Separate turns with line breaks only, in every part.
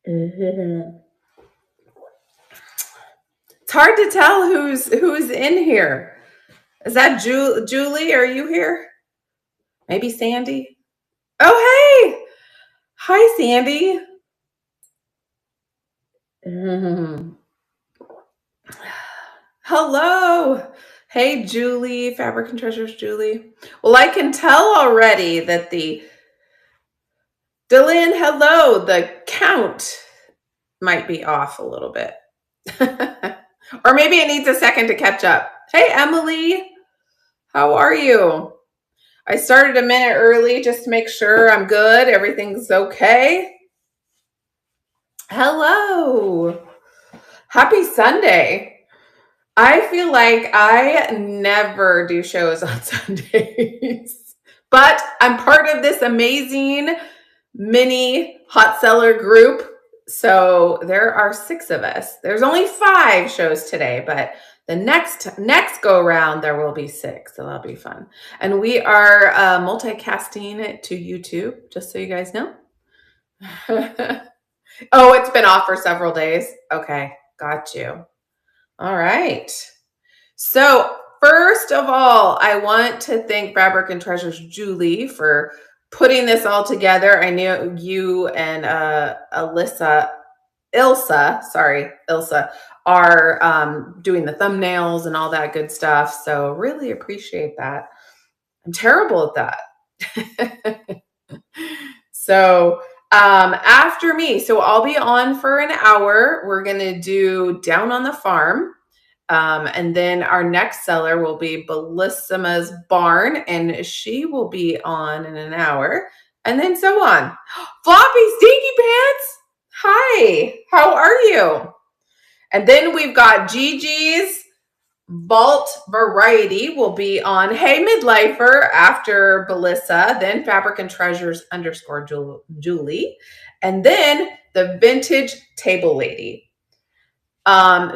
It's hard to tell who's in here. Is that Julie? Are you here? Maybe Sandy? Oh, hey! Hi, Sandy. Mhm. Hello. Hey, Julie, Fabric and Treasures, Julie. Well, I can tell already that Dylan, hello, the count might be off a little bit. Or maybe it needs a second to catch up. Hey, Emily, how are you? I started a minute early just to make sure I'm good. Everything's okay. Hello. Happy Sunday. I feel like I never do shows on Sundays, but I'm part of this amazing mini hot seller group. So there are 6 of us. There's only 5 shows today, but the next go around there will be 6, so that'll be fun. And we are multicasting to YouTube, just so you guys know. Oh, it's been off for several days. Okay, got you. All right. So first of all, I want to thank Fabric and Treasures Julie for putting this all together. I know you and Ilsa are doing the thumbnails and all that good stuff. So really appreciate that. I'm terrible at that. So after me, so I'll be on for an hour. We're going to do Down on the Farm. And then our next seller will be Bellissima's Barn, and she will be on in an hour, and then so on. Floppy Stinky Pants, hi, how are you? And then we've got Gigi's Vault Variety will be on Hey Midlifer after Belissa, then Fabric and Treasures _ Julie, and then the Vintage Table Lady.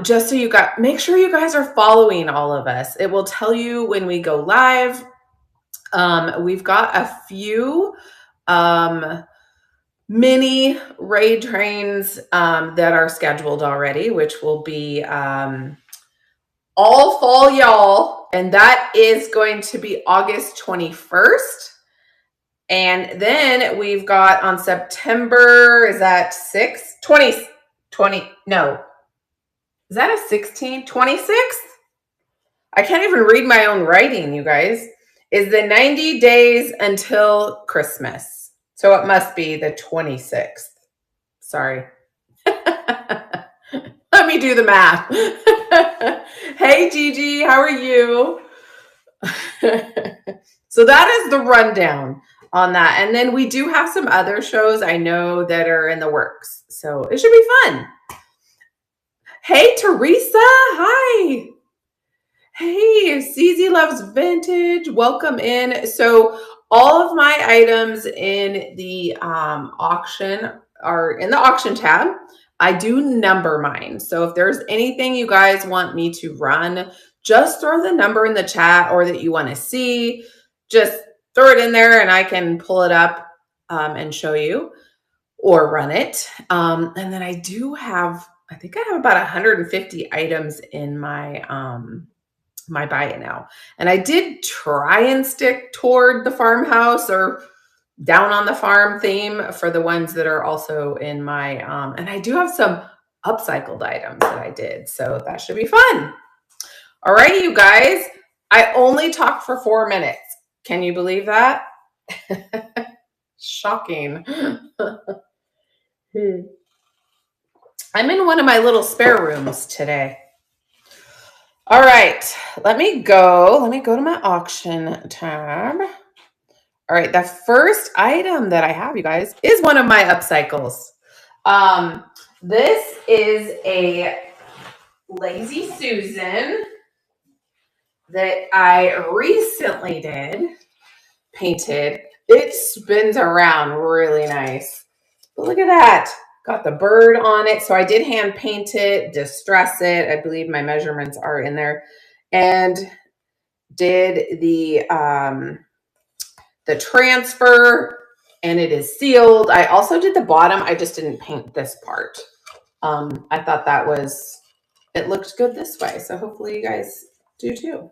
Just so you got, make sure you guys are following all of us. It will tell you when we go live. We've got a few mini raid trains that are scheduled already, which will be all fall y'all, and that is going to be August 21st. And then we've got on September, is that 6? 20, no. Is that a 16? 26th? I can't even read my own writing, you guys. Is the 90 days until Christmas. So it must be the 26th. Sorry. Let me do the math. Hey, Gigi, how are you? So that is the rundown on that. And then we do have some other shows I know that are in the works. So it should be fun. Hey, Teresa. Hi. Hey, CZ Loves Vintage. Welcome in. So all of my items in the auction are in the auction tab. I do number mine. So if there's anything you guys want me to run, just throw the number in the chat, or that you want to see, just throw it in there and I can pull it up and show you or run it. And then I do have, I think I have about 150 items in my my buy it now. And I did try and stick toward the farmhouse or down on the farm theme for the ones that are also in my, and I do have some upcycled items that I did. So that should be fun. All right, you guys, I only talked for 4 minutes. Can you believe that? Shocking. I'm in one of my little spare rooms today. All right, let me go to my auction tab. All right, the first item that I have, you guys, is one of my upcycles. This is a Lazy Susan that I recently painted. It spins around really nice. But look at that. Got the bird on it. So I did hand paint it, distress it. I believe my measurements are in there. And did the transfer and it is sealed. I also did the bottom. I just didn't paint this part. I thought it looked good this way. So hopefully you guys do too.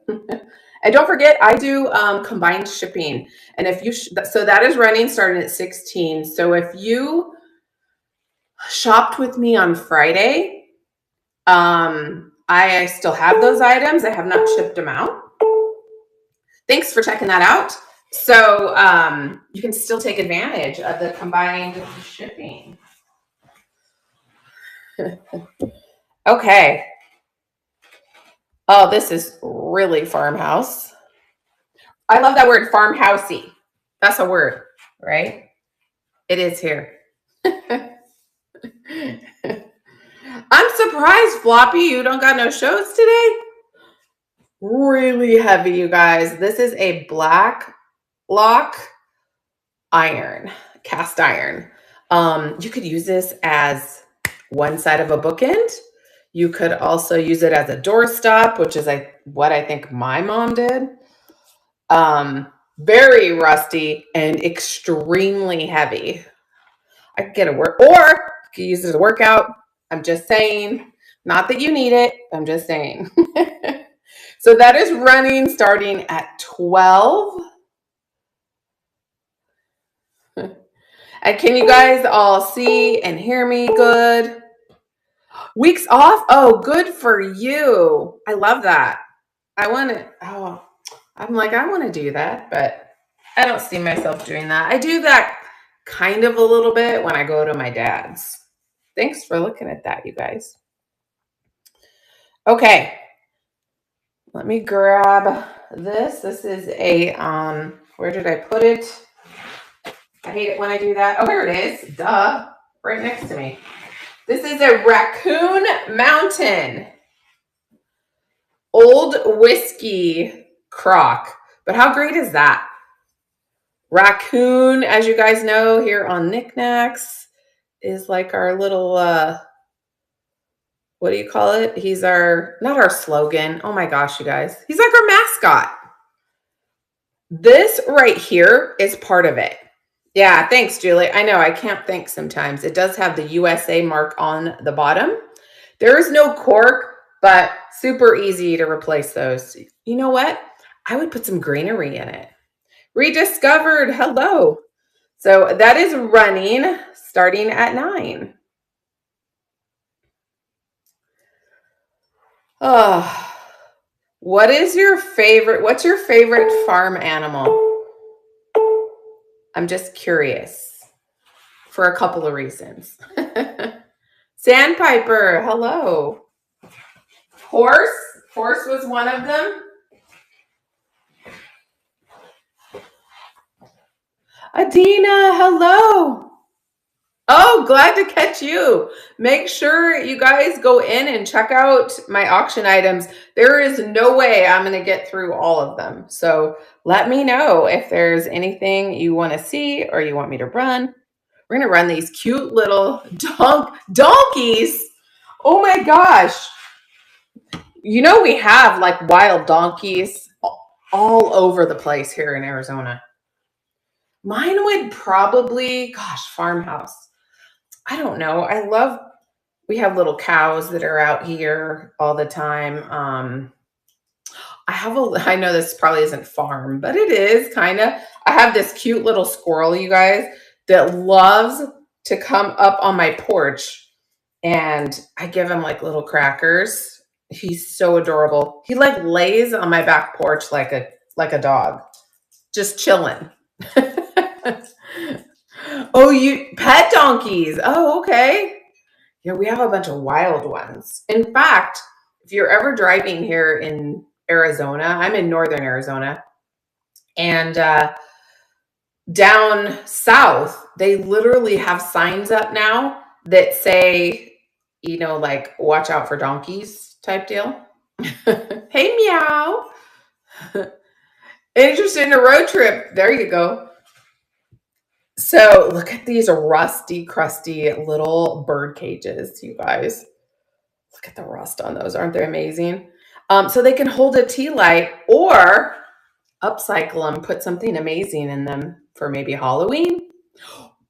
And don't forget, I do combined shipping. And if you, so that is running starting at 16. So if you shopped with me on Friday, I still have those items. I have not shipped them out. Thanks for checking that out. So you can still take advantage of the combined shipping. Okay. Oh, this is really farmhouse. I love that word, farmhousey. That's a word, right? It is here. I'm surprised, Floppy, you don't got no shows today. Really heavy, you guys. This is a black lock iron, cast iron. You could use this as one side of a bookend. You could also use it as a doorstop, which is what I think my mom did. Very rusty and extremely heavy. I could get a work, or you could use it as a workout. I'm just saying, not that you need it. I'm just saying. So that is running starting at 12. And can you guys all see and hear me good? Weeks off? Oh, good for you. I love that. I want to do that, but I don't see myself doing that. I do that kind of a little bit when I go to my dad's. Thanks for looking at that, you guys. Okay. Let me grab this. This is a, where did I put it? I hate it when I do that. Oh, here it is. Duh. Right next to me. This is a Raccoon Mountain old whiskey crock. But how great is that? Raccoon, as you guys know, here on Knickknacks, is like our little, what do you call it? He's not our slogan. Oh my gosh, you guys. He's like our mascot. This right here is part of it. Yeah, thanks, Julie. I know I can't think sometimes. It does have the USA mark on the bottom. There is no cork, but super easy to replace those. You know what? I would put some greenery in it. Rediscovered. Hello. So that is running starting at 9. Oh, what's your favorite farm animal? I'm just curious for a couple of reasons. Sandpiper, hello. Horse was one of them. Adina, hello. Oh, glad to catch you. Make sure you guys go in and check out my auction items. There is no way I'm going to get through all of them. So let me know if there's anything you want to see or you want me to run. We're going to run these cute little donkeys. Oh my gosh. You know, we have like wild donkeys all over the place here in Arizona. Mine would probably, farmhouse. I don't know. We have little cows that are out here all the time. I know this probably isn't farm, but it is kind of. I have this cute little squirrel, you guys, that loves to come up on my porch, and I give him like little crackers. He's so adorable. He like lays on my back porch like a dog, just chilling. Oh, you pet donkeys. Oh, okay. Yeah, we have a bunch of wild ones. In fact, if you're ever driving here in Arizona, I'm in northern Arizona, and down south, they literally have signs up now that say, like, watch out for donkeys type deal. Hey, meow. Interested in a road trip. There you go. So look at these rusty, crusty little bird cages, you guys. Look at the rust on those. Aren't they amazing? So they can hold a tea light or upcycle them, put something amazing in them for maybe Halloween.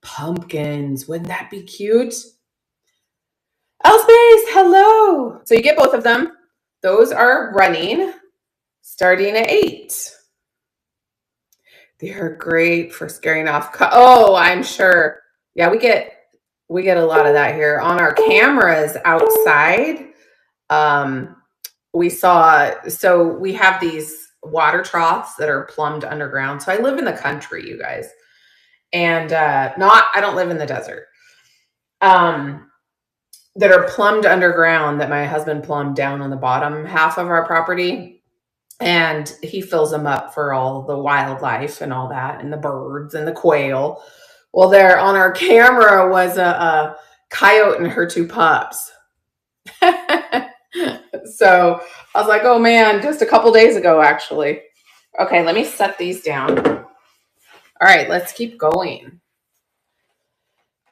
Pumpkins. Wouldn't that be cute? Elspace, hello. So you get both of them. Those are running, starting at 8. They're great for scaring off. Oh, I'm sure. Yeah, we get a lot of that here on our cameras outside. We have these water troughs that are plumbed underground. So I live in the country, you guys, and I don't live in the desert. That are plumbed underground that my husband plumbed down on the bottom half of our property. And he fills them up for all the wildlife and all that, and the birds and the quail. Well, there on our camera was a coyote and her 2 pups. So I was like, oh man, just a couple days ago, actually. Okay, let me set these down. All right, let's keep going.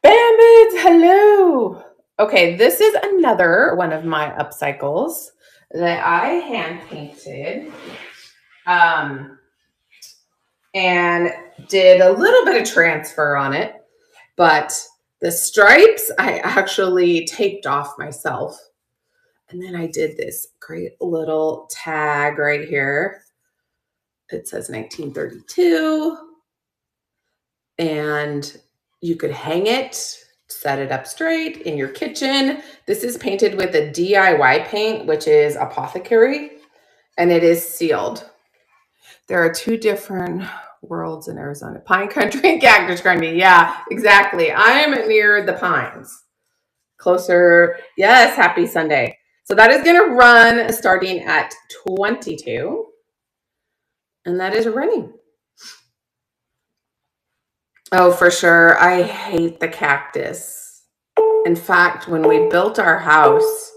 Bambids, hello. Okay, this is another one of my upcycles that I hand painted. And did a little bit of transfer on it, but the stripes I actually taped off myself. And then I did this great little tag right here. It says 1932. And you could hang it, set it up straight in your kitchen. This is painted with a DIY paint, which is Apothecary, and it is sealed. There are 2 different worlds in Arizona. Pine Country and Cactus Country. Yeah, exactly. I'm near the pines. Closer. Yes, happy Sunday. So that is going to run starting at 22. And that is running. Oh, for sure. I hate the cactus. In fact, when we built our house,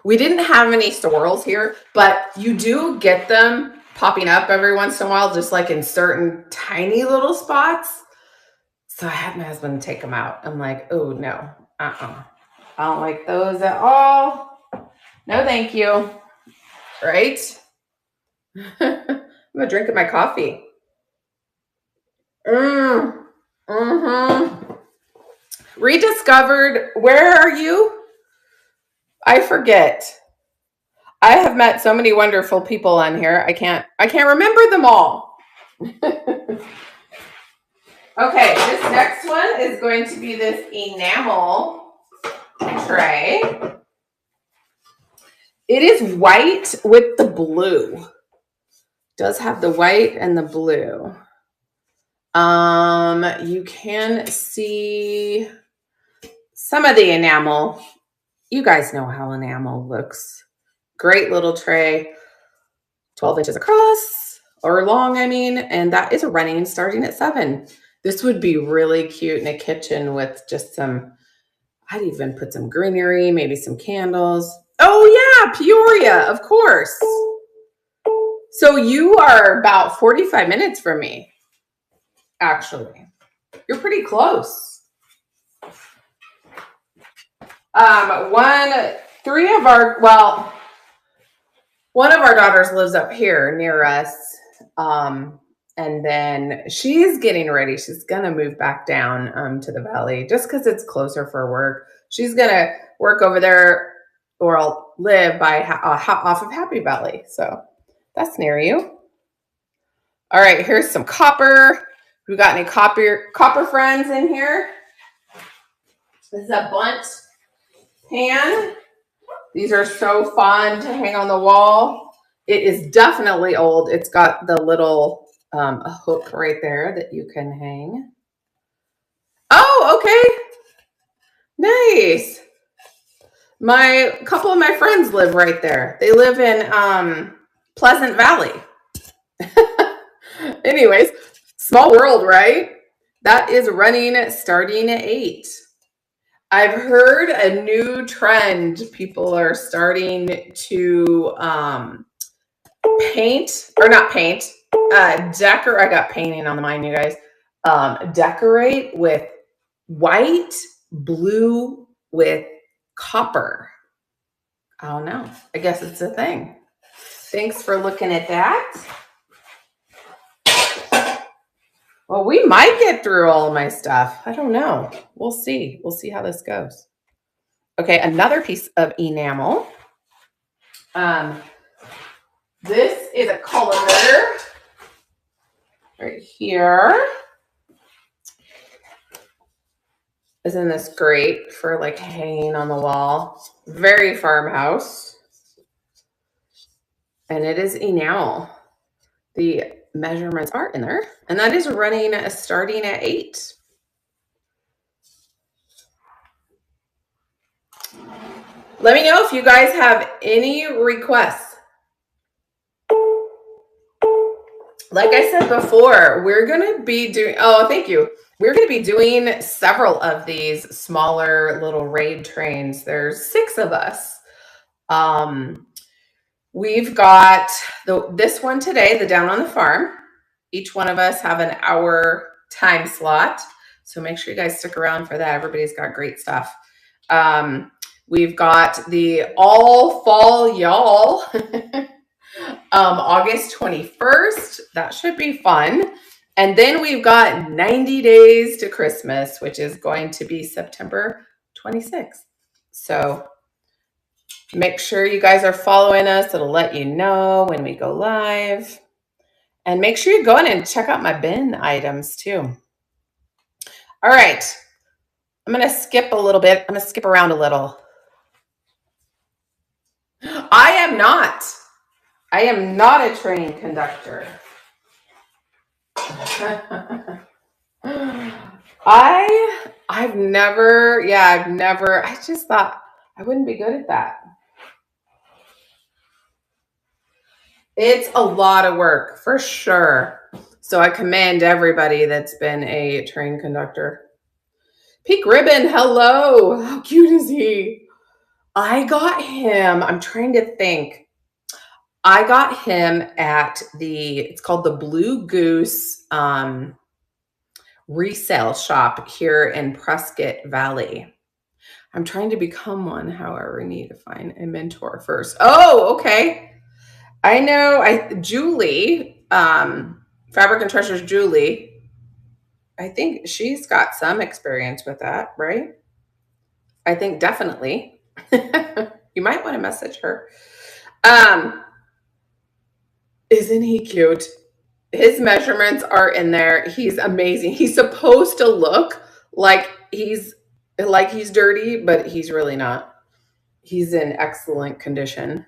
we didn't have any sorrels here, but you do get them popping up every once in a while, just like in certain tiny little spots. So I had my husband take them out. I'm like, oh no, I don't like those at all. No, thank you. Right? I'm gonna drink my coffee. Rediscovered. Where are you? I forget. I have met so many wonderful people on here. I can't remember them all. Okay, this next one is going to be this enamel tray. It is white with the blue. It does have the white and the blue. You can see some of the enamel. You guys know how enamel looks. Great little tray, 12 inches across or long, and that is running starting at 7. This would be really cute in a kitchen with just I'd even put some greenery, maybe some candles. Oh yeah, Peoria, of course. So you are about 45 minutes from me, actually. You're pretty close. One of our daughters lives up here near us. And then she's getting ready. She's going to move back down to the valley just because it's closer for work. She's going to work over there or I'll live by off of Happy Valley. So that's near you. All right, here's some copper. We got any copper friends in here? This is a bunt pan. These are so fun to hang on the wall. It is definitely old. It's got the little a hook right there that you can hang. Oh, okay. Nice. A couple of my friends live right there. They live in Pleasant Valley. Anyways, small world, right? That is running starting at 8. I've heard a new trend. People are starting to paint, or not paint, decorate. I got painting on the mind, you guys. Decorate with white, blue with copper. I don't know. I guess it's a thing. Thanks for looking at that. Well, we might get through all of my stuff. I don't know. We'll see. We'll see how this goes. Okay, another piece of enamel. This is a colander right here. Isn't this great for like hanging on the wall? Very farmhouse. And it is enamel. The measurements are in there. And that is running starting at 8. Let me know if you guys have any requests. Like I said before, we're going to be doing, oh, thank you. We're going to be doing several of these smaller little raid trains. There's 6 of us. We've got this one today, the Down on the Farm. Each one of us have an hour time slot. So make sure you guys stick around for that. Everybody's got great stuff. We've got the All Fall Y'all. August 21st. That should be fun. And then we've got 90 Days to Christmas, which is going to be September 26th. So make sure you guys are following us. It'll let you know when we go live. And make sure you go in and check out my bin items too. All right. I'm going to skip a little bit. I'm going to skip around a little. I am not a train conductor. I've never, I just thought I wouldn't be good at that. It's a lot of work for sure. So I commend everybody that's been a train conductor. Pink Ribbon, hello. How cute is he? I got him. I'm trying to think. I got him at it's called the Blue Goose resale shop here in Prescott Valley. I'm trying to become one. However, I need to find a mentor first. Oh, okay. I know. Julie, Fabric and Treasures Julie, I think she's got some experience with that, right? I think definitely. You might want to message her. Isn't he cute? His measurements are in there. He's amazing. He's supposed to look like he's dirty, but he's really not. He's in excellent condition.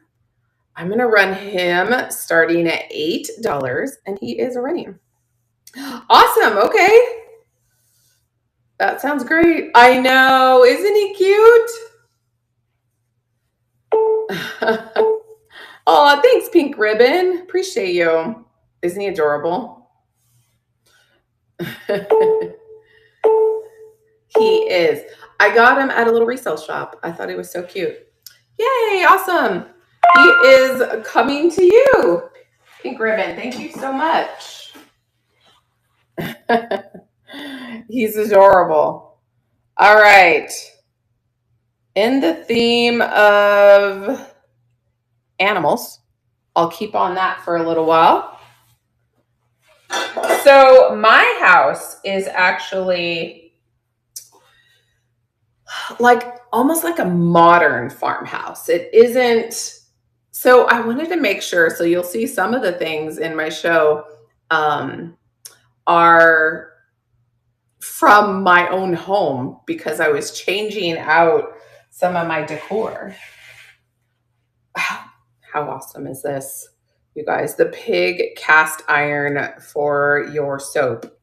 I'm going to run him starting at $8, and he is running. Awesome. Okay. That sounds great. I know. Isn't he cute? Oh, thanks, Pink Ribbon. Appreciate you. Isn't he adorable? He is. I got him at a little resale shop. I thought he was so cute. Yay, awesome. He is coming to you. Pink Ribbon, thank you so much. He's adorable. All right. In the theme of animals, I'll keep on that for a little while. So my house is actually like almost like a modern farmhouse. It isn't. So I wanted to make sure. So you'll see some of the things in my show are from my own home because I was changing out some of my decor. How awesome is this, you guys? The pig cast iron for your soap.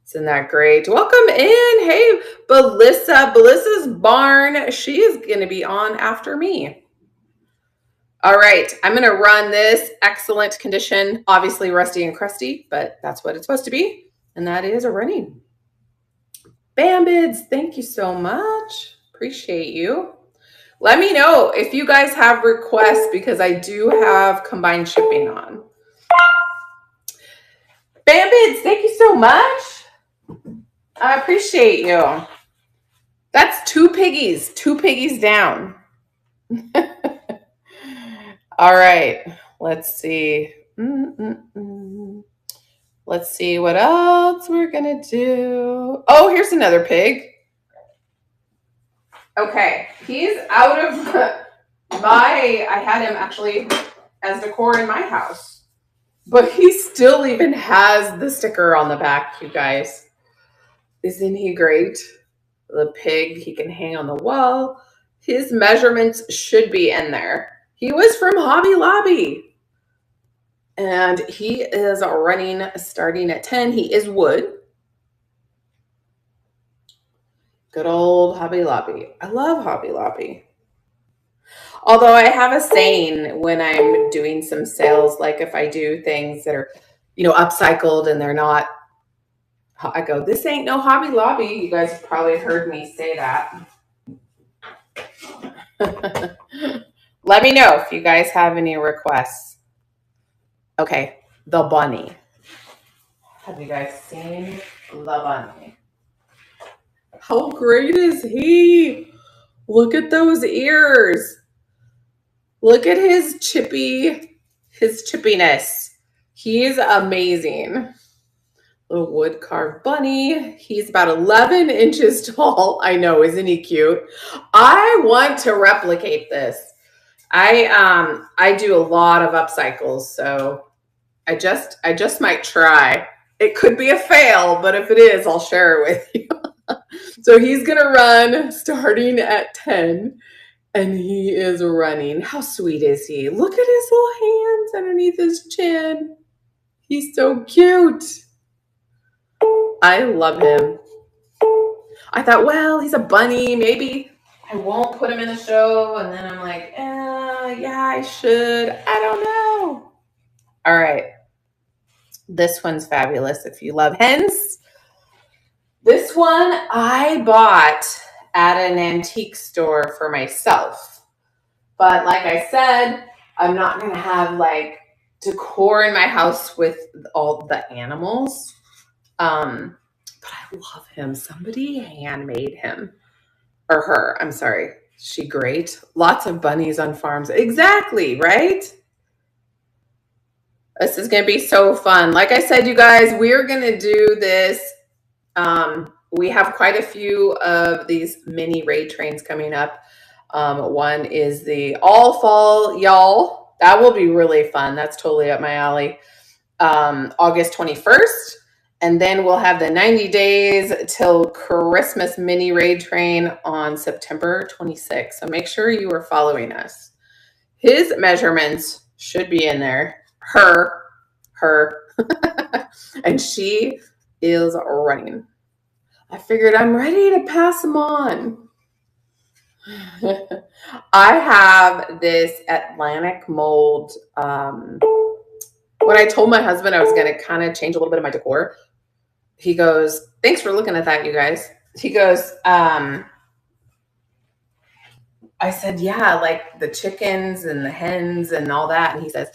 Isn't that great? Welcome in. Hey, Belissa's barn. She is going to be on after me. All right. I'm going to run this excellent condition, obviously rusty and crusty, but that's what it's supposed to be. And that is a running. Bambids, thank you so much. Appreciate you. Let me know if you guys have requests because I do have combined shipping on. Bambids, thank you so much. I appreciate you. That's 2 piggies down. All right, let's see. Let's see what else we're going to do. Oh, here's another pig. Okay, he's out of I had him actually as decor in my house. But he still even has the sticker on the back, you guys. Isn't he great? The pig, he can hang on the wall. His measurements should be in there. He was from Hobby Lobby. And he is running starting at 10. He is wood. Good old Hobby Lobby. I love Hobby Lobby. Although I have a saying when I'm doing some sales, like if I do things that are, upcycled and they're not, I go, this ain't no Hobby Lobby. You guys have probably heard me say that. Let me know if you guys have any requests. Okay, the bunny. Have you guys seen the bunny? How great is he? Look at those ears. Look at his chippiness. He's amazing. Little wood carved bunny. He's about 11 inches tall. I know, isn't he cute? I want to replicate this. I do a lot of upcycles, so I just might try. It could be a fail, but if it is, I'll share it with you. So he's gonna run starting at 10. And he is running. How sweet is he? Look at his little hands underneath his chin. He's so cute. I love him. I thought, well, he's a bunny. Maybe I won't put him in the show. And then I'm like, yeah, I should. I don't know. All right. This one's fabulous if you love hens. This one I bought at an antique store for myself. But like I said, I'm not going to have like decor in my house with all the animals. But I love him. Somebody handmade him or her. I'm sorry. She great. Lots of bunnies on farms. Exactly, right? This is going to be so fun. Like I said, you guys, we're going to do this. We have quite a few of these mini raid trains coming up. One is the All Fall Y'all. That will be really fun. That's totally up my alley. August 21st. And then we'll have the 90 days till Christmas mini raid train on September 26th. So make sure you are following us. His measurements should be in there. Her. And she is running. I figured I'm ready to pass them on. I have this Atlantic mold. When I told my husband I was going to kind of change a little bit of my decor, he goes, thanks for looking at that, you guys. He goes, I said, yeah, like the chickens and the hens and all that. And he says,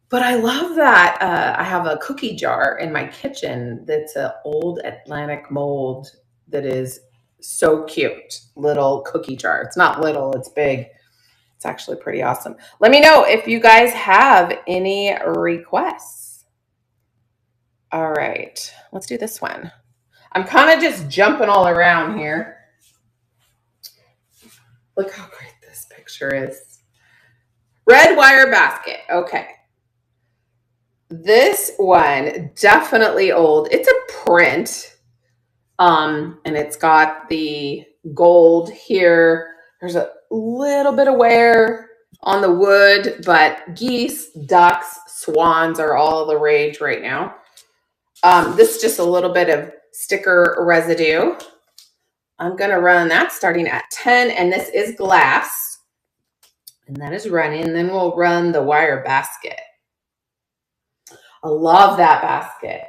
but I love that. I have a cookie jar in my kitchen that's an old Atlantic mold that is so cute. Little cookie jar. It's not little, it's big. It's actually pretty awesome. Let me know if you guys have any requests. All right, let's do this one. I'm kind of just jumping all around here. Look how great this picture is. Red wire basket. Okay. This one, definitely old. It's a print. And it's got the gold here. There's a little bit of wear on the wood, but geese, ducks, swans are all the rage right now. This is just a little bit of sticker residue. I'm going to run that starting at 10, and this is glass. And that is running. And then we'll run the wire basket. I love that basket.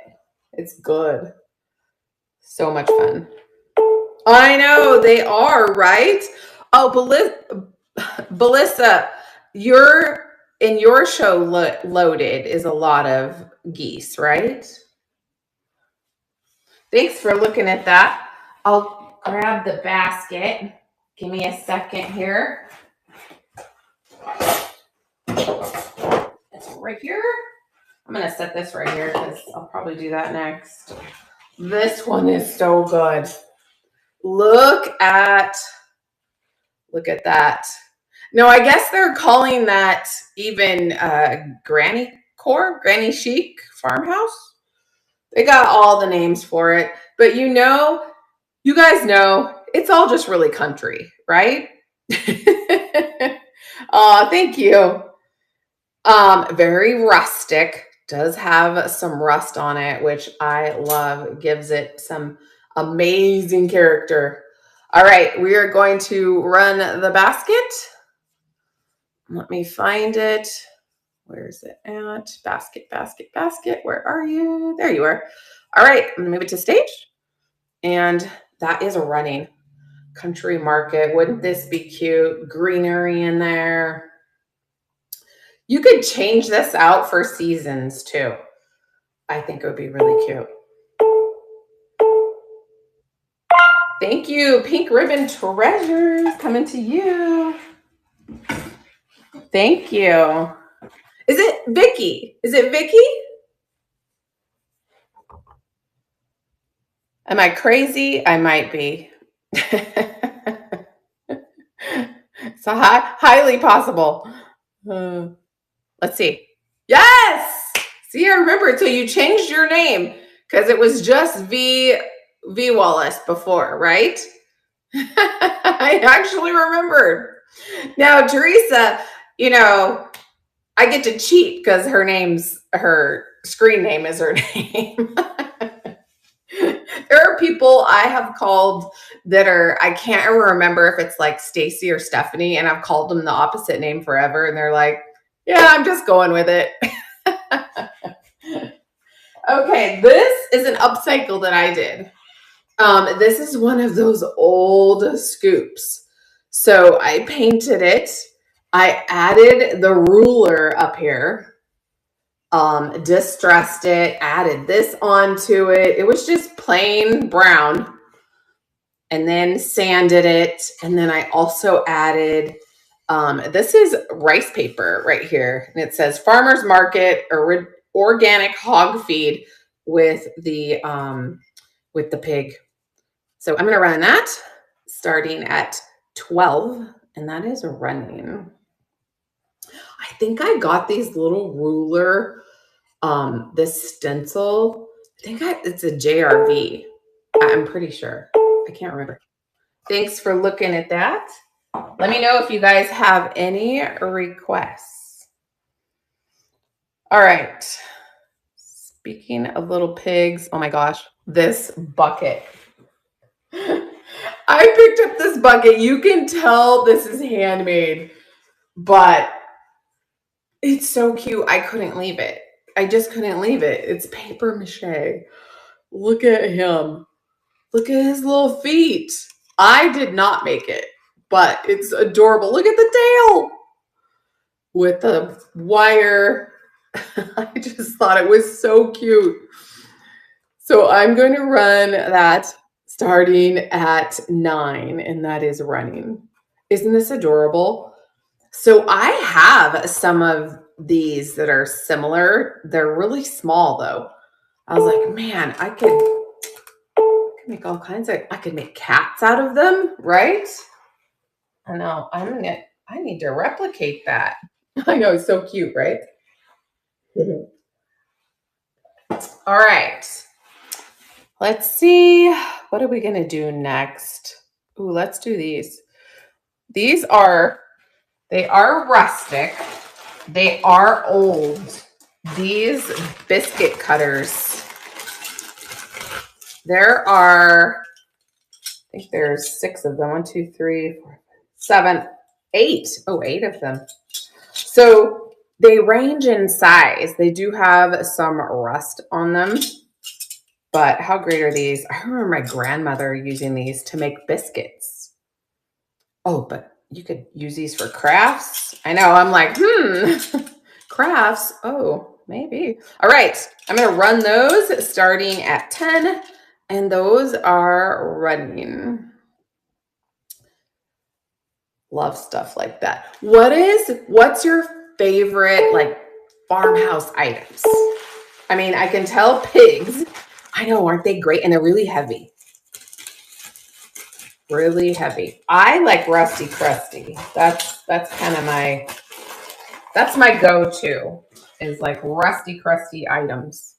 It's good. So much fun. I know they are, right? Oh, Belissa, in your show Loaded is a lot of geese, right? Thanks for looking at that. I'll grab the basket. Give me a second here. It's right here. I'm going to set this right here because I'll probably do that next. This one is so good. Look at that. No, I guess they're calling that even granny chic farmhouse. They got all the names for it. But you guys know, it's all just really country, right? Oh, thank you. Very rustic. Does have some rust on it, which I love. Gives it some amazing character. All right, we are going to run the basket. Let me find it. Where's it at? Basket. Where are you? There you are. All right, I'm gonna move it to stage. And that is a running country market. Wouldn't this be cute? Greenery in there. You could change this out for seasons too. I think it would be really cute. Thank you, Pink Ribbon Treasures, coming to you. Thank you. Is it Vicky? Am I crazy? I might be. It's highly possible. Let's see. Yes! See, I remember. So you changed your name because it was just V Wallace before, right? I actually remembered. Now, Teresa, I get to cheat because her screen name is her name. There are people I have called that I can't ever remember if it's like Stacy or Stephanie, and I've called them the opposite name forever, and they're like, yeah, I'm just going with it. Okay, this is an upcycle that I did. This is one of those old scoops. So I painted it. I added the ruler up here. Distressed it, added this onto it. It was just plain brown. And then sanded it. And then I also added, this is rice paper right here. And it says Farmer's Market or organic hog feed with the pig. So I'm going to run that starting at 12. And that is running. I think I got these little ruler, this stencil. I think it's a JRV. I'm pretty sure. I can't remember. Thanks for looking at that. Let me know if you guys have any requests. All right. Speaking of little pigs, oh my gosh, this bucket. I picked up this bucket. You can tell this is handmade, but it's so cute. I couldn't leave it. I just couldn't leave it. It's paper mache. Look at him. Look at his little feet. I did not make it, but it's adorable. Look at the tail with the wire. I just thought it was so cute. So I'm going to run that starting at 9, and that is running. Isn't this adorable? So I have some of these that are similar. They're really small though. I was like, man, I could make all kinds of, I could make cats out of them, right? I know. I need to replicate that. I know, it's so cute, right? All right. Let's see. What are we going to do next? Ooh, let's do these. They are rustic. They are old. These biscuit cutters. There are, I think there's 6 of them. 1, 2, 3, 4, 7, 8. Oh, 8 of them. So they range in size. They do have some rust on them. But how great are these? I remember my grandmother using these to make biscuits. Oh, but you could use these for crafts. I know. I'm like, crafts. Oh, maybe. All right. I'm going to run those starting at 10. And those are running. Love stuff like that. What's your favorite like farmhouse items? I mean, I can tell pigs. I know, aren't they great? And they're really heavy. Really heavy. I like Rusty Crusty. That's kind of my go-to is like Rusty Crusty items.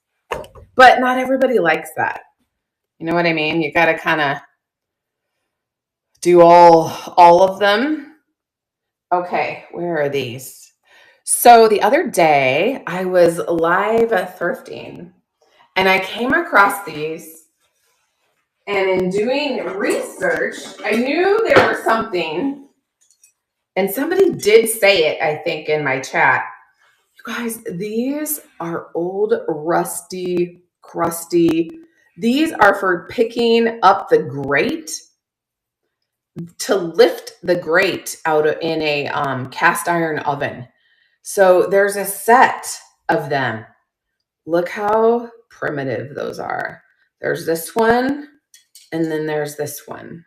But not everybody likes that. You know what I mean? You got to kind of do all of them. Okay, where are these? So the other day I was live thrifting and I came across these, and in doing research, I knew there was something, and somebody did say it, I think, in my chat. You guys, these are old, rusty, crusty. These are for picking up the grate, to lift the grate out in a cast iron oven. So there's a set of them. Look how primitive those are. There's this one, and then there's this one.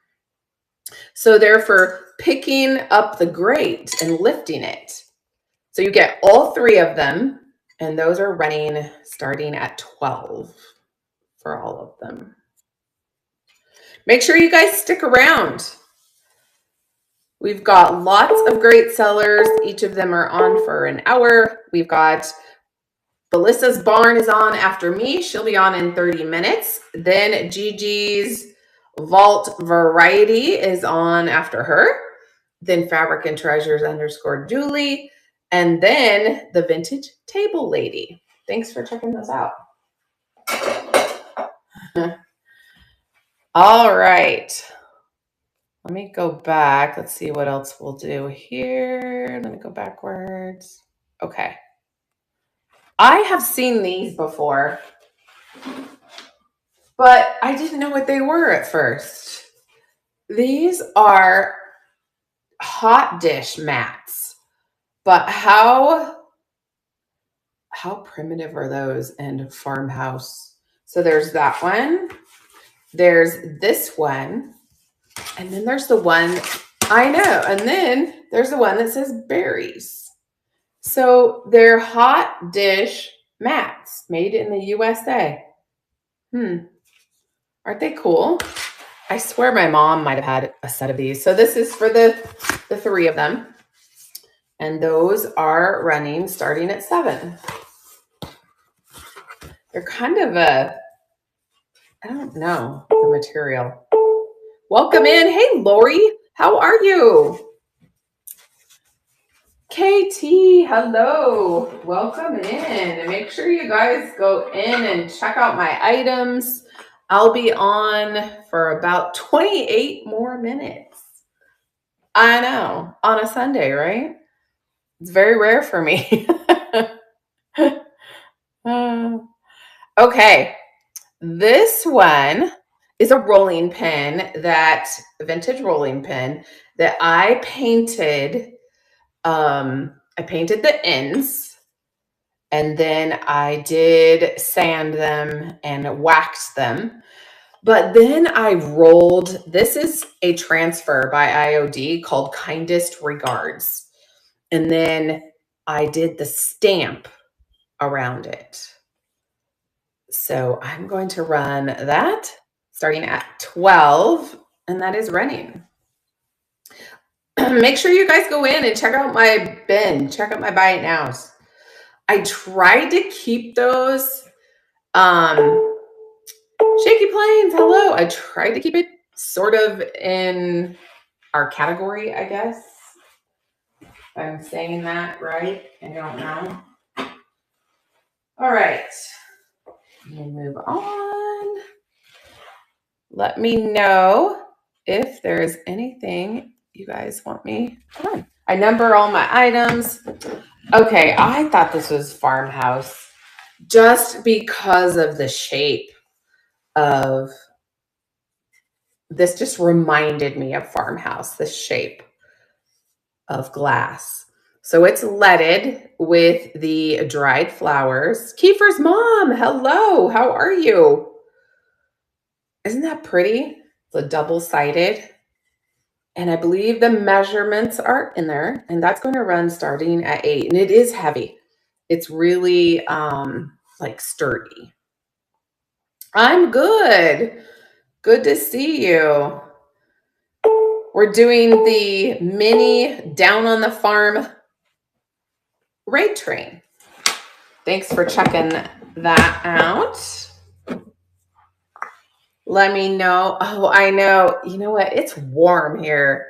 So they're for picking up the grate and lifting it. So you get all three of them, and those are running starting at 12 for all of them. Make sure you guys stick around. We've got lots of great sellers. Each of them are on for an hour. We've got Melissa's Barn is on after me. She'll be on in 30 minutes. Then Gigi's Vault Variety is on after her. Then Fabric and Treasures _ Julie. And then the Vintage Table Lady. Thanks for checking those out. All right. Let me go back. Let's see what else we'll do here. Let me go backwards. Okay. I have seen these before, but I didn't know what they were at first. These are hot dish mats, but how primitive are those in farmhouse? So there's that one. There's this one. And then there's the one, I know. And then there's the one that says berries. So they're hot dish mats made in the USA. Aren't they cool? I swear my mom might have had a set of these. So this is for the three of them. And those are running starting at 7. They're kind of I don't know the material. Welcome in. Hey, Lori, how are you? KT, hello. Welcome in. Make sure you guys go in and check out my items. I'll be on for about 28 more minutes. I know, on a Sunday, right? It's very rare for me. Okay, this one is a rolling pin, vintage rolling pin that I painted. I painted the ends, and then I did sand them and waxed them. But then I rolled, this is a transfer by IOD called Kindest Regards. And then I did the stamp around it. So I'm going to run that starting at 12, and that is running. Make sure you guys go in and check out my bin. Check out my buy it nows. I tried to keep those Shaky Plains, hello. I tried to keep it sort of in our category, I guess. If I'm saying that right, I don't know. All right. We'll move on. Let me know if there's anything you guys want me to run. I number all my items. Okay, I thought this was farmhouse just because of the shape of this. Just reminded me of farmhouse, the shape of glass. So it's leaded with the dried flowers. Kiefer's mom, hello, how are you? Isn't that pretty? It's a double-sided. And I believe the measurements are in there, and that's going to run starting at 8. And it is heavy. It's really like sturdy. I'm good. Good to see you. We're doing the mini Down on the Farm raid train. Thanks for checking that out. Let me know. Oh, I know. You know what? It's warm here.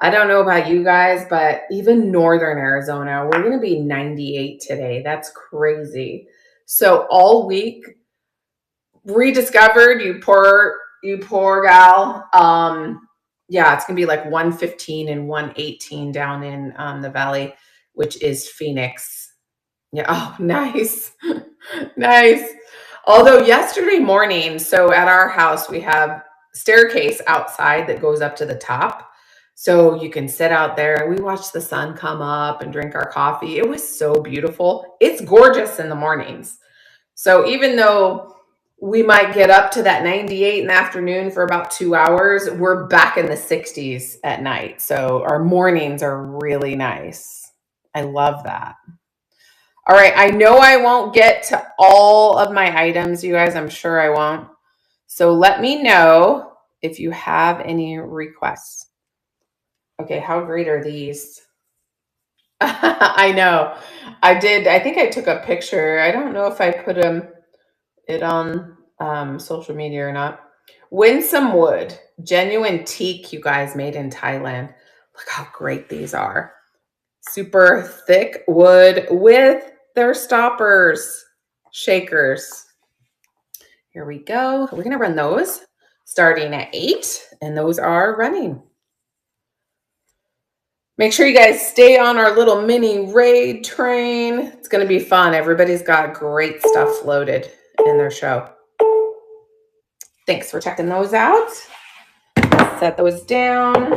I don't know about you guys, but even northern Arizona, we're going to be 98 today. That's crazy. So all week, rediscovered, you poor gal. Yeah, it's going to be like 115 and 118 down in the valley, which is Phoenix. Yeah. Oh, nice. Nice. Although yesterday morning, so at our house, we have staircase outside that goes up to the top. So you can sit out there. We watch the sun come up and drink our coffee. It was so beautiful. It's gorgeous in the mornings. So even though we might get up to that 98 in the afternoon for about 2 hours, we're back in the 60s at night. So our mornings are really nice. I love that. All right, I know I won't get to all of my items, you guys. I'm sure I won't. So let me know if you have any requests. Okay, how great are these? I know. I did. I think I took a picture. I don't know if I put it on social media or not. Winsome wood, genuine teak, you guys, made in Thailand. Look how great these are. Super thick wood with their stoppers, shakers. Here we go. We're going to run those starting at 8, and those are running. Make sure you guys stay on our little mini raid train. It's going to be fun. Everybody's got great stuff loaded in their show. Thanks for checking those out. Set those down.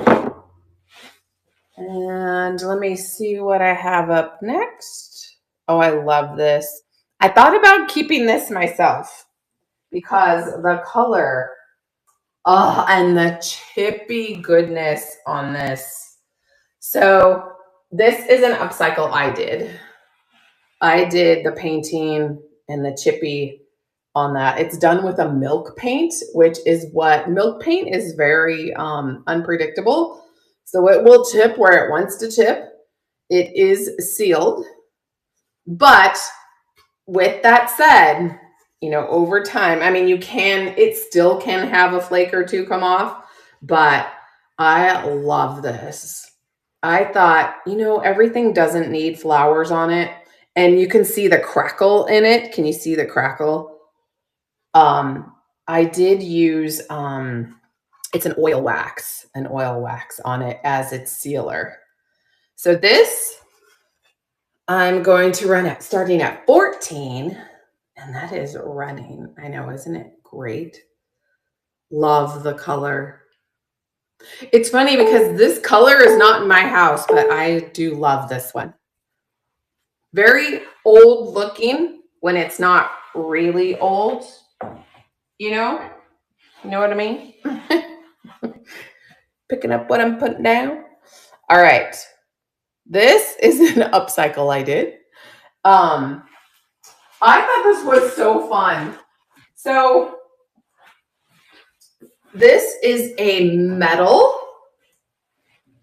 And let me see what I have up next. Oh, I love this. I thought about keeping this myself because the color, and the chippy goodness on this. So this is an upcycle I did. I did the painting and the chippy on that. It's done with a milk paint, which is what milk paint is very unpredictable. So it will tip where it wants to tip. It is sealed. But with that said, you know, over time, I mean, it still can have a flake or two come off, but I love this. I thought, you know, everything doesn't need flowers on it. And you can see the crackle in it. Can you see the crackle? I did use, it's an oil wax on it as its sealer. So this, I'm going to run it starting at 14, and that is running. I know, isn't it great? Love the color. It's funny because this color is not in my house, but I do love this one. Very old looking when it's not really old. You know what I mean? Picking up what I'm putting down. All right. This is an upcycle I did. I thought this was so fun. So this is a metal,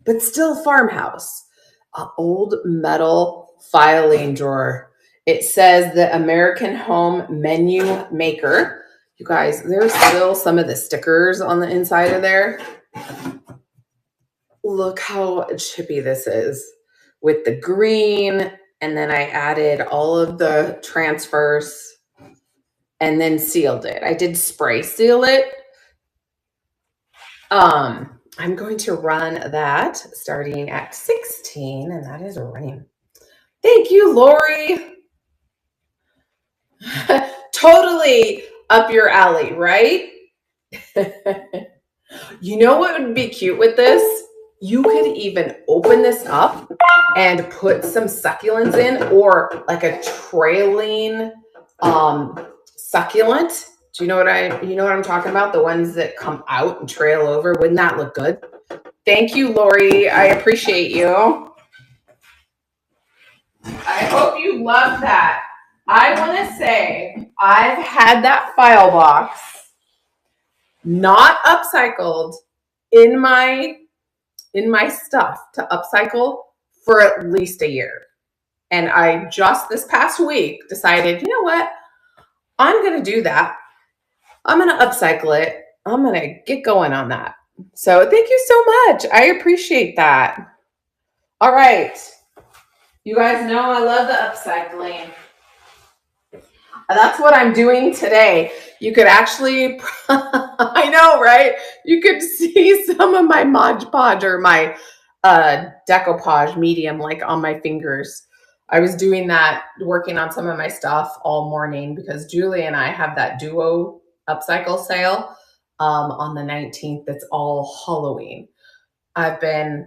but still farmhouse, an old metal filing drawer. It says the American Home Menu Maker. You guys, there's still some of the stickers on the inside of there. Look how chippy this is with the green. And then I added all of the transfers and then sealed it. I did spray seal it. I'm going to run that starting at 16, and that is running. Thank you, Lori. Totally up your alley, right? You know what would be cute with this? You could even open this up and put some succulents in, or like a trailing succulent. Do you know what I'm talking about? The ones that come out and trail over. Wouldn't that look good? Thank you, Lori. I appreciate you. I hope you love that. I want to say I've had that file box not upcycled in my stuff to upcycle for at least a year. And I just this past week decided, you know what? I'm going to do that. I'm going to upcycle it. I'm going to get going on that. So thank you so much. I appreciate that. All right. You guys know I love the upcycling. That's what I'm doing today. You could actually, I know, right? You could see some of my Mod Podge or my decoupage medium like on my fingers. I was doing that, working on some of my stuff all morning because Julie and I have that duo upcycle sale on the 19th. That's all Halloween. I've been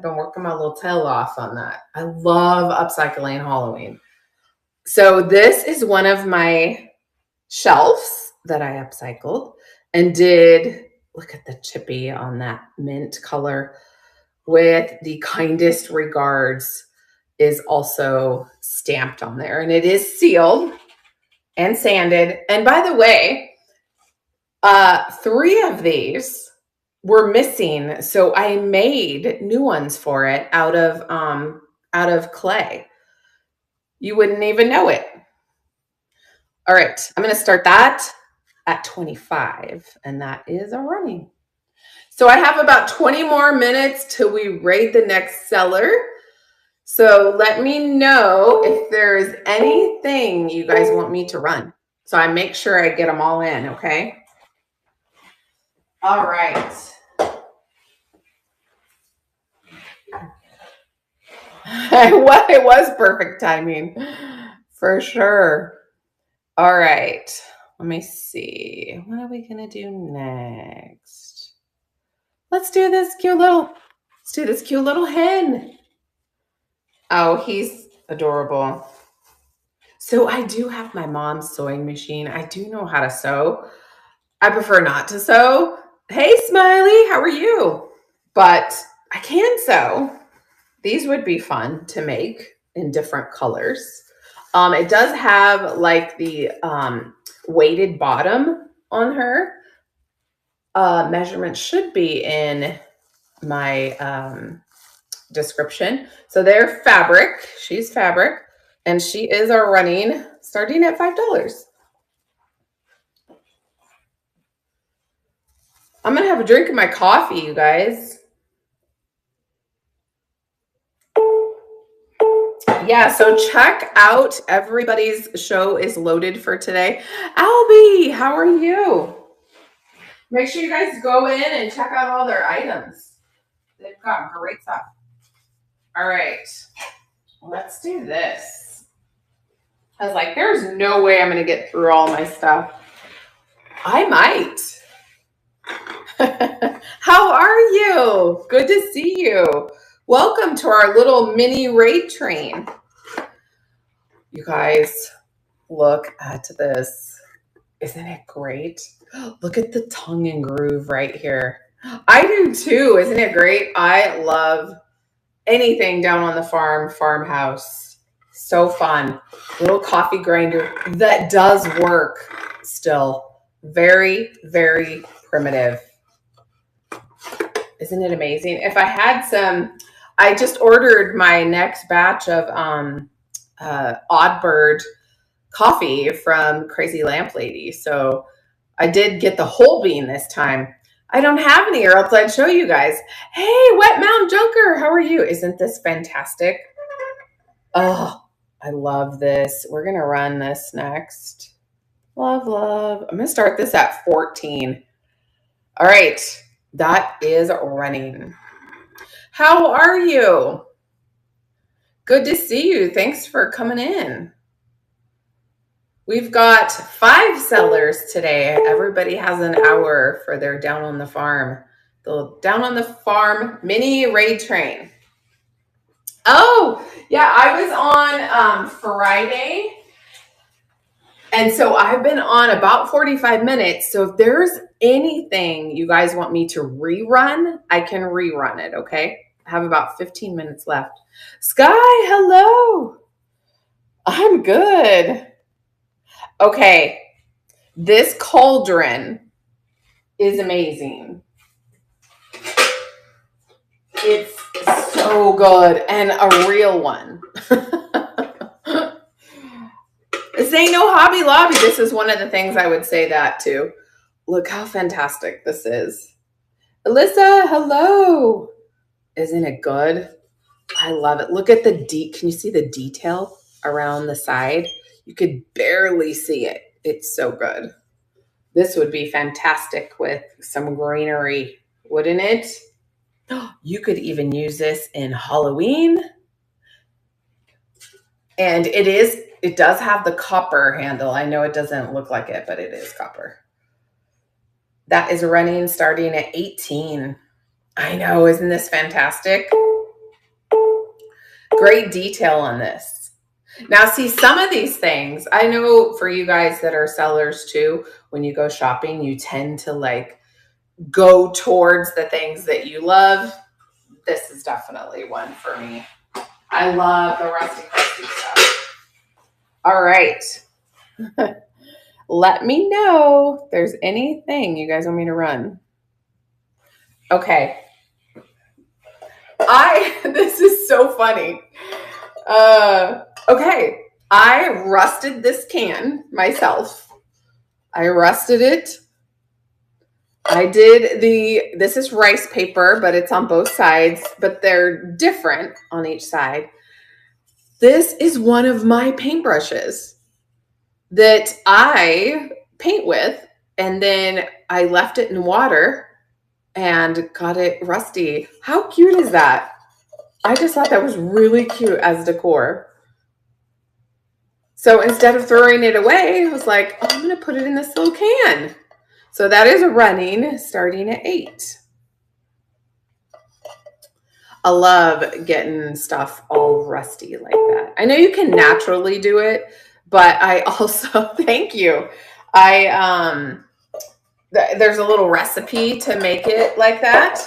working my little tail off on that. I love upcycling Halloween. So this is one of my shelves that I upcycled and did, look at the chippy on that mint color, with the kindest regards is also stamped on there. And it is sealed and sanded. And by the way, 3 of these were missing. So I made new ones for it out of clay. You wouldn't even know it. All right, I'm going to start that at 25, and that is a running. So I have about 20 more minutes till we raid the next seller. So let me know if there's anything you guys want me to run. So I make sure I get them all in, okay? All right. It was perfect timing, for sure. All right. Let me see. What are we going to do next? Let's do this cute little hen. Oh, he's adorable. So I do have my mom's sewing machine. I do know how to sew. I prefer not to sew. Hey, Smiley, how are you? But I can sew. These would be fun to make in different colors. It does have like the weighted bottom on her. Measurements should be in my description. So they're fabric. She's fabric. And she is our running starting at $5. I'm going to have a drink of my coffee, you guys. Yeah, so check out everybody's show is loaded for today. Albie, how are you? Make sure you guys go in and check out all their items. They've got great stuff. All right, let's do this. I was like, there's no way I'm going to get through all my stuff. I might. How are you? Good to see you. Welcome to our little mini raid train. You guys, look at this. Isn't it great? Look at the tongue and groove right here. I do too. Isn't it great? I love anything down on the farmhouse. So fun. Little coffee grinder that does work still. Very, very primitive. Isn't it amazing? If I had some, I just ordered my next batch of Oddbird coffee from Crazy Lamp Lady. So I did get the whole bean this time. I don't have any, or else I'd show you guys. Hey, Wet Mountain Junker, how are you? Isn't this fantastic? Oh, I love this. We're going to run this next. Love, love. I'm going to start this at 14. All right. That is running. How are you? Good to see you. Thanks for coming in. We've got 5 sellers today. Everybody has an hour for their Down on the Farm. The Down on the Farm mini raid train. Oh, yeah, I was on Friday. And so I've been on about 45 minutes. So if there's anything you guys want me to rerun, I can rerun it, okay? I have about 15 minutes left. Sky, hello. I'm good. Okay, this cauldron is amazing. It's so good and a real one. This ain't no Hobby Lobby. This is one of the things I would say that too. Look how fantastic this is. Alyssa, hello. Isn't it good? I love it. Look at the can you see the detail around the side? You could barely see it. It's so good. This would be fantastic with some greenery, wouldn't it? You could even use this in Halloween. And it does have the copper handle. I know it doesn't look like it, but it is copper. That is running starting at 18. I know, isn't this fantastic? Great detail on this. Now, see, some of these things, I know for you guys that are sellers too, when you go shopping, you tend to like go towards the things that you love. This is definitely one for me. I love the rusty stuff. All right. Let me know if there's anything you guys want me to run. Okay. This is so funny. Okay. I rusted this can myself. I rusted it. I did this is rice paper, but it's on both sides, but they're different on each side. This is one of my paintbrushes that I paint with, and then I left it in water and got it rusty. How cute is that? I just thought that was really cute as decor. So instead of throwing it away, I was like, oh, I'm going to put it in this little can. So that is running starting at 8. I love getting stuff all rusty like that. I know you can naturally do it, but I also, thank you. There's a little recipe to make it like that,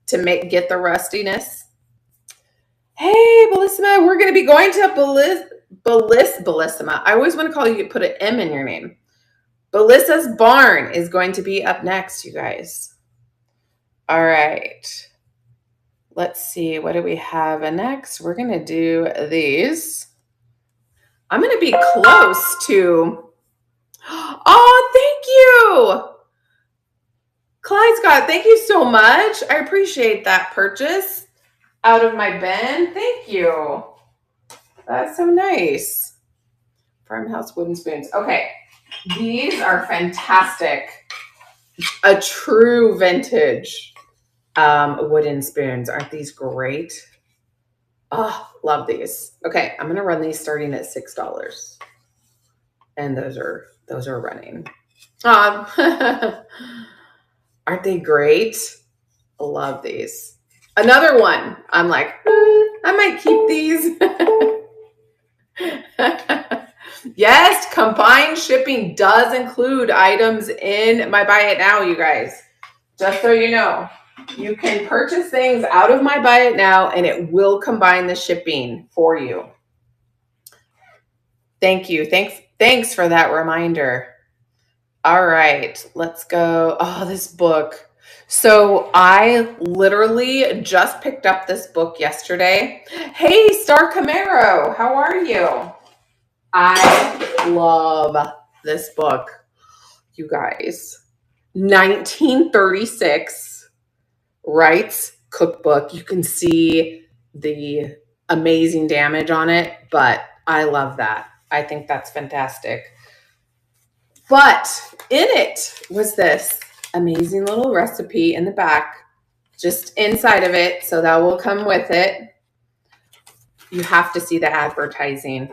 to get the rustiness. Hey, Bellissima, we're going to be going to Bellissima. I always want to call you, put an M in your name. Belissa's Barn is going to be up next, you guys. All right. Let's see. What do we have next? We're going to do these. I'm going to be close to... Oh, thank you. Clyde Scott, thank you so much. I appreciate that purchase out of my bin. Thank you. That's so nice. Farmhouse wooden spoons. Okay. These are fantastic. A true vintage wooden spoons. Aren't these great? Oh, love these. Okay, I'm gonna run these starting at $6. And those are running. Aren't they great? Love these. Another one. I'm like, I might keep these. Yes, combined shipping does include items in my Buy It Now, you guys. Just so you know, you can purchase things out of my Buy It Now and it will combine the shipping for you. Thank you. Thanks for that reminder. All right, let's go. Oh, this book. So I literally just picked up this book yesterday. Hey, Star Camaro, how are you? I love this book, you guys. 1936 Wright's cookbook. You can see the amazing damage on it, but I love that. I think that's fantastic. But in it was this amazing little recipe in the back, just inside of it. So that will come with it. You have to see the advertising.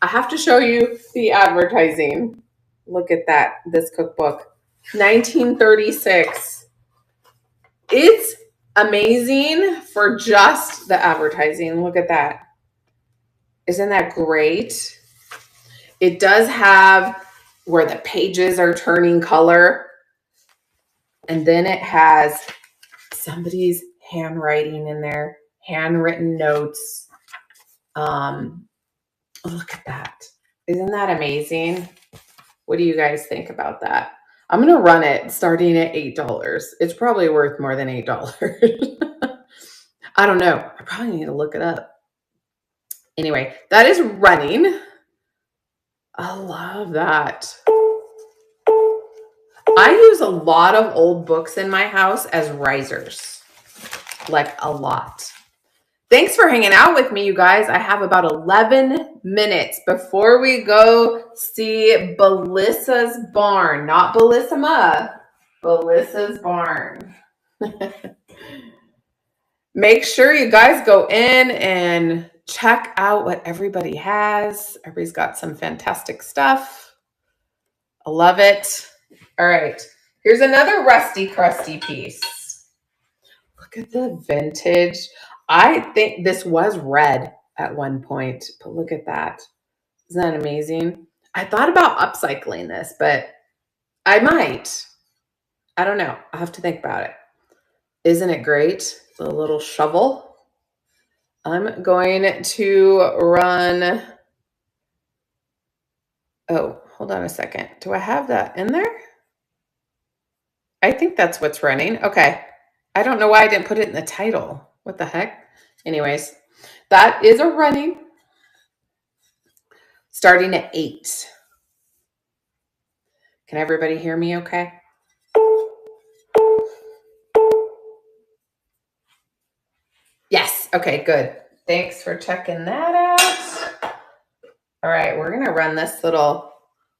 I have to show you the advertising. Look at that, this cookbook. 1936. It's amazing for just the advertising. Look at that. Isn't that great? It does have where the pages are turning color. And then it has somebody's handwriting in there, handwritten notes. Look at that. Isn't that amazing? What do you guys think about that? I'm going to run it starting at $8. It's probably worth more than $8. I don't know. I probably need to look it up. Anyway, that is running. I love that. I use a lot of old books in my house as risers, like a lot. Thanks for hanging out with me, you guys. I have about 11 minutes before we go see Belissa's barn. Not Bellissima, Belissa's barn. Make sure you guys go in and check out what everybody has. Everybody's got some fantastic stuff. I love it. All right. Here's another rusty, crusty piece. Look at the vintage. I think this was red at one point, but look at that. Isn't that amazing? I thought about upcycling this, but I might. I don't know. I'll have to think about it. Isn't it great? The little shovel. I'm going to run. Oh, hold on a second. Do I have that in there? I think that's what's running. Okay. I don't know why I didn't put it in the title. What the heck? Anyways, that is a running starting at 8. Can everybody hear me okay? Yes. Okay, good. Thanks for checking that out. All right, we're going to run this little,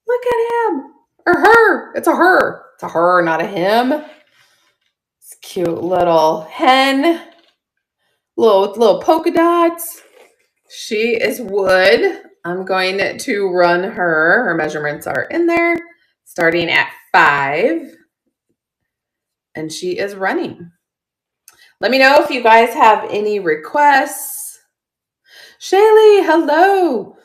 look at him or her. It's a her. It's a her, not a him. It's a cute little hen. Little polka dots. She is wood. I'm going to run her. Her measurements are in there, starting at 5. And she is running. Let me know if you guys have any requests. Shaylee, hello.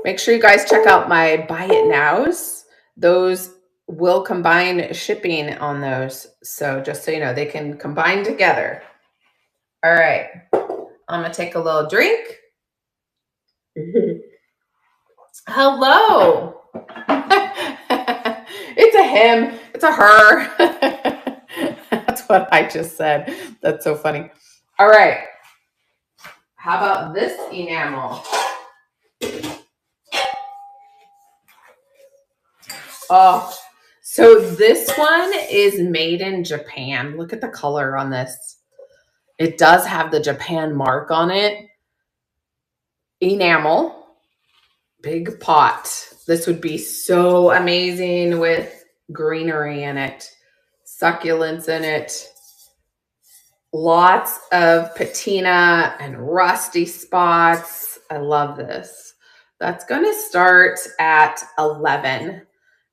Make sure you guys check out my Buy It Nows. Those will combine shipping on those. So just so you know, they can combine together. All right. I'm going to take a little drink. Hello. It's a him. It's a her. That's what I just said. That's so funny. All right. How about this enamel? Oh, so this one is made in Japan. Look at the color on this. It does have the Japan mark on it. Enamel. Big pot. This would be so amazing with greenery in it. Succulents in it. Lots of patina and rusty spots. I love this. That's going to start at 11.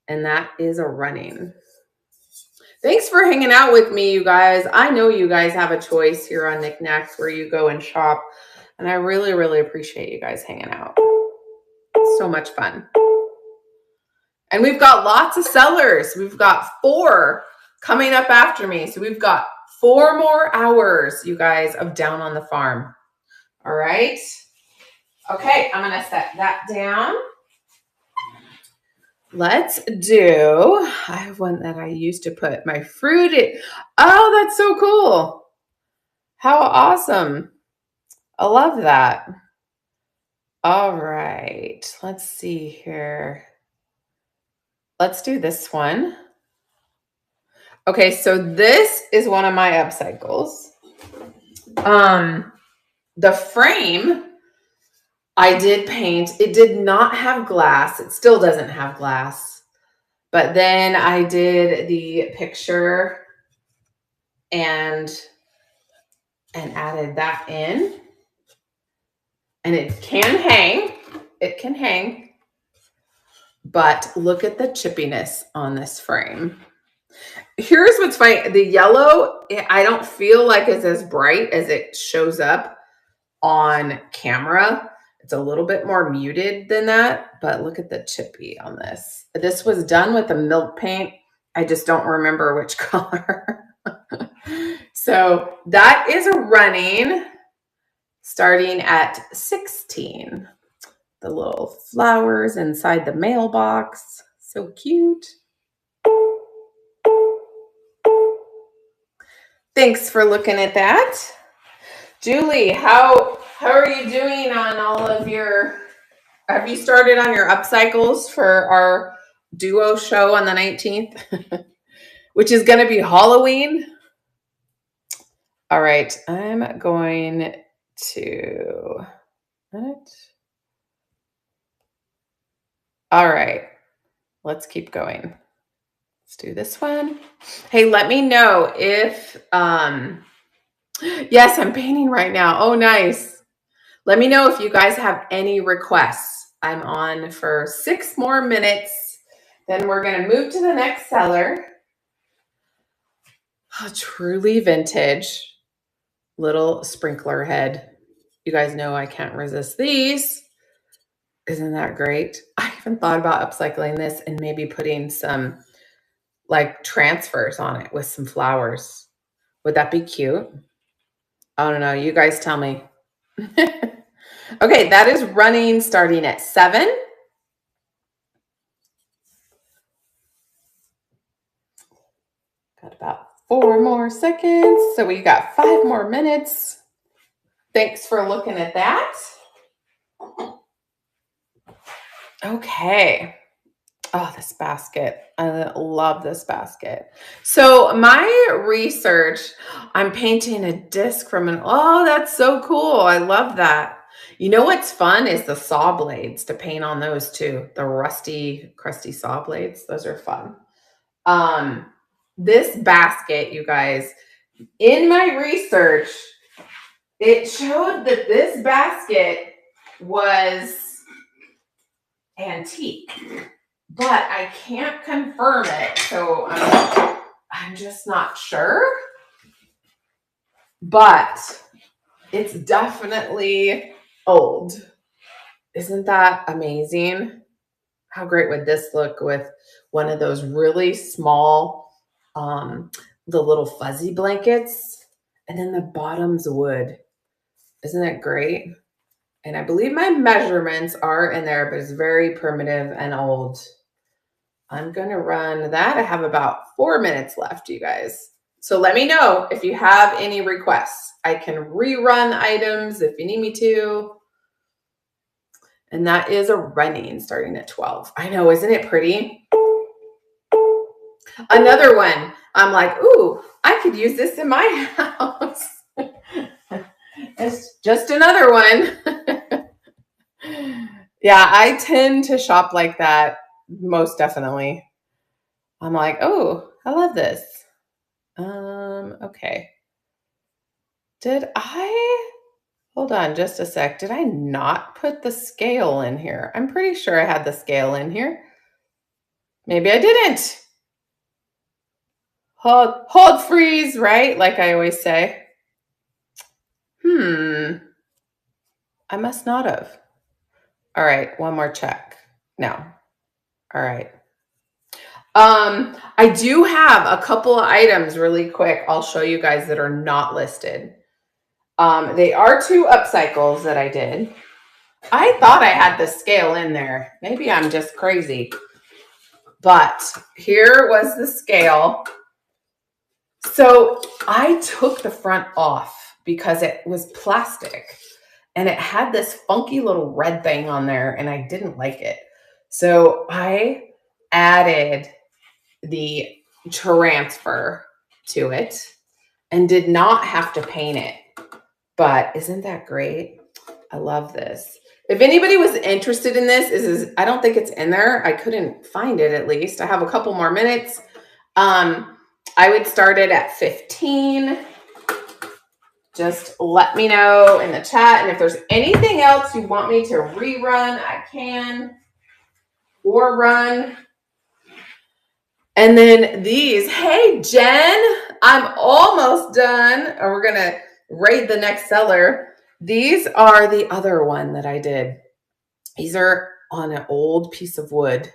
And that is a running. Thanks for hanging out with me, you guys. I know you guys have a choice here on Knickknacks where you go and shop. And I really, really appreciate you guys hanging out. So much fun. And we've got lots of sellers. We've got 4 coming up after me. So we've got 4 more hours, you guys, of Down on the Farm. All right. Okay, I'm going to set that down. Let's do, I have one that I used to put my fruit in. Oh, that's so cool. How awesome. I love that. All right, let's see here. Let's do this one. Okay, so this is one of my upcycles. The frame I did paint. It did not have glass. It still doesn't have glass. But then I did the picture and added that in. And it can hang. It can hang. But look at the chippiness on this frame. Here's what's funny. The yellow, I don't feel like it's as bright as it shows up on camera. It's a little bit more muted than that, but look at the chippy on this. This was done with a milk paint. I just don't remember which color. So that is a running starting at 16. the little flowers inside the mailbox. So cute. Thanks for looking at that. Julie, how are you doing on all of your, have you started on your upcycles for our duo show on the 19th, which is going to be Halloween? All right, I'm going to, all right, let's keep going. Let's do this one. Hey, let me know if, yes, I'm painting right now. Oh, nice. Let me know if you guys have any requests. I'm on for 6 more minutes. Then we're going to move to the next seller. Oh, truly vintage little sprinkler head. You guys know I can't resist these. Isn't that great? I haven't thought about upcycling this and maybe putting some like transfers on it with some flowers. Would that be cute? I don't know. You guys tell me. Okay, that is running starting at 7. Got about 4 more seconds. So we got 5 more minutes. Thanks for looking at that. Okay. Oh, this basket. I love this basket. So my research, I'm painting a disc from an, oh, that's so cool. I love that. You know what's fun is the saw blades, to paint on those too. The rusty, crusty saw blades. Those are fun. This basket, you guys, in my research, it showed that this basket was antique, but I can't confirm it. So I'm just not sure, but it's definitely old. Isn't that amazing? How great would this look with one of those really small, the little fuzzy blankets, and then the bottom's wood. Isn't that great? And I believe my measurements are in there, but it's very primitive and old. I'm going to run that. I have about 4 minutes left, you guys. So let me know if you have any requests. I can rerun items if you need me to. And that is a running starting at 12. I know, isn't it pretty? Another one. I'm like, ooh, I could use this in my house. It's just another one. Yeah, I tend to shop like that, most definitely. I'm like, oh, I love this. Okay. Hold on just a sec. Did I not put the scale in here? I'm pretty sure I had the scale in here. Maybe I didn't. Hold, freeze, right? Like I always say. I must not have. All right, one more check. No. All right. I do have a couple of items really quick. I'll show you guys that are not listed. They are 2 upcycles that I did. I thought I had the scale in there. Maybe I'm just crazy. But here was the scale. So I took the front off because it was plastic and it had this funky little red thing on there and I didn't like it. So I added the transfer to it and did not have to paint it. But isn't that great? I love this. If anybody was interested in this, I don't think it's in there. I couldn't find it, at least. I have a couple more minutes. I would start it at 15. Just let me know in the chat. And if there's anything else you want me to rerun, I can. Or run. And then these. Hey, Jen. I'm almost done. Or we're going to raid the next seller. These are the other one that I did. These are on an old piece of wood.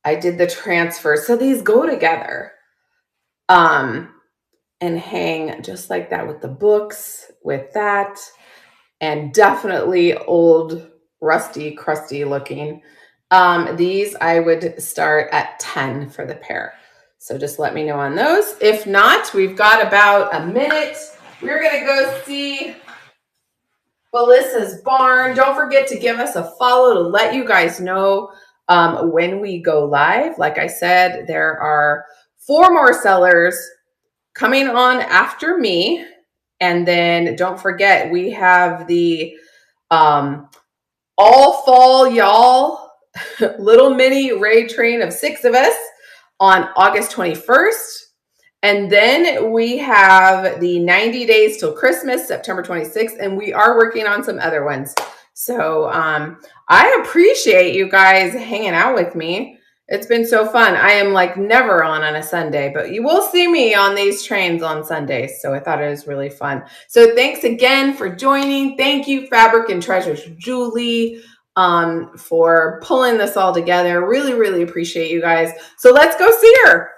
I did the transfer. So these go together. And hang just like that with the books, with that. And definitely old rusty, crusty looking. These I would start at 10 for the pair. So just let me know on those. If not, we've got about a minute. We're going to go see Melissa's barn. Don't forget to give us a follow to let you guys know when we go live. Like I said, there are 4 more sellers coming on after me. And then don't forget, we have the all fall y'all little mini raid train of 6 of us on August 21st. And then we have the 90 days till Christmas, September 26th, and we are working on some other ones. So I appreciate you guys hanging out with me. It's been so fun. I am like never on a Sunday, but you will see me on these trains on Sundays. So I thought it was really fun. So thanks again for joining. Thank you, Fabric and Treasures Julie, for pulling this all together. Really, really appreciate you guys. So let's go see her.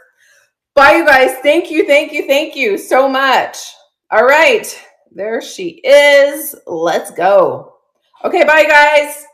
Bye, you guys. Thank you, thank you, thank you so much. All right, there she is. Let's go. Okay, bye, guys.